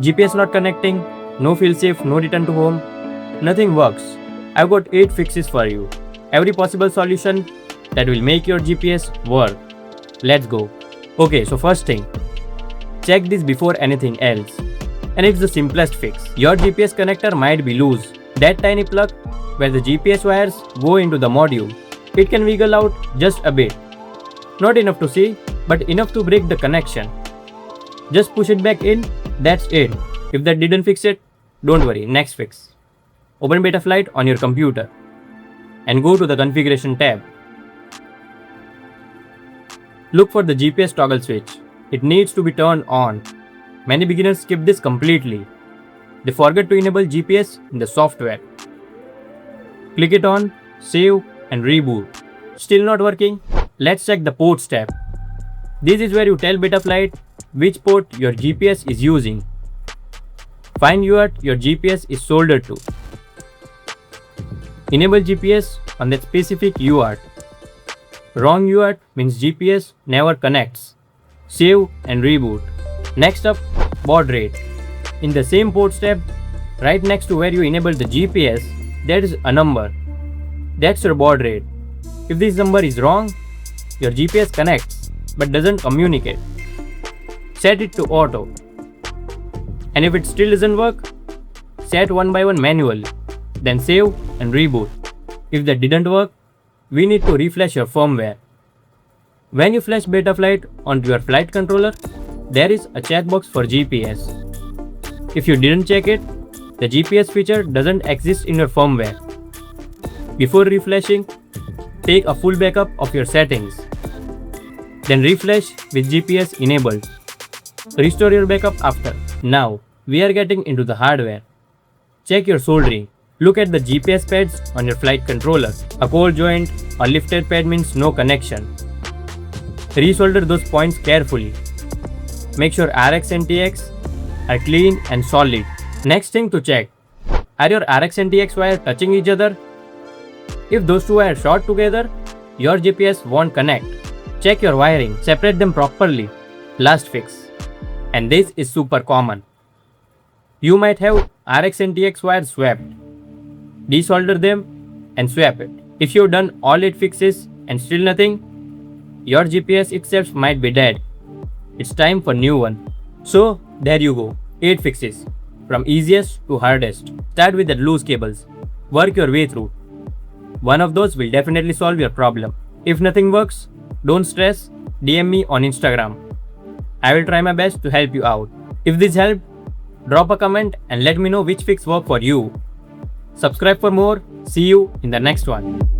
GPS not connecting, no failsafe, no return to home, nothing works. I've got 8 fixes for you. Every possible solution that will make your GPS work. Let's go. Okay, so first thing, check this before anything else. And it's the simplest fix. Your GPS connector might be loose. That tiny plug where the GPS wires go into the module, it can wiggle out just a bit. Not enough to see, but enough to break the connection. Just push it back in, that's it. If that didn't fix it, don't worry, next fix. Open Betaflight on your computer and go to the configuration tab. Look for the GPS toggle switch. It needs to be turned on. Many beginners skip this completely. They forget to enable GPS in the software. Click it on, save and reboot. Still not working? Let's check the ports tab. This is where you tell Betaflight which port your GPS is using. Find UART your GPS is soldered to. Enable GPS on that specific UART. Wrong UART means GPS never connects. Save and reboot. Next up, baud rate. In the same ports tab, right next to where you enable the GPS, there is a number. That's your baud rate. If this number is wrong, your GPS connects but doesn't communicate. Set it to auto. And if it still doesn't work, set one by one manually. Then save and reboot. If that didn't work, we need to refresh your firmware. When you flash Betaflight onto your flight controller, there is a checkbox for GPS. If you didn't check it, the GPS feature doesn't exist in your firmware. Before refreshing, take a full backup of your settings. Then refresh with GPS enabled. Restore your backup after. Now, we are getting into the hardware. Check your soldering. Look at the GPS pads on your flight controller. A cold joint or lifted pad means no connection. Resolder those points carefully. Make sure RX and TX are clean and solid. Next thing to check, are your RX and TX wires touching each other? If those two wires short together, your GPS won't connect. Check your wiring, separate them properly. Last fix, and this is super common. You might have RX and TX wires swapped. Desolder them and swap it. If you've done all 8 fixes and still nothing, your GPS itself might be dead. It's time for new one. So there you go, 8 fixes. From easiest to hardest. Start with the loose cables. Work your way through. One of those will definitely solve your problem. If nothing works, don't stress, DM me on Instagram. I will try my best to help you out. If this helped, drop a comment and let me know which fix worked for you. Subscribe for more. See you in the next one.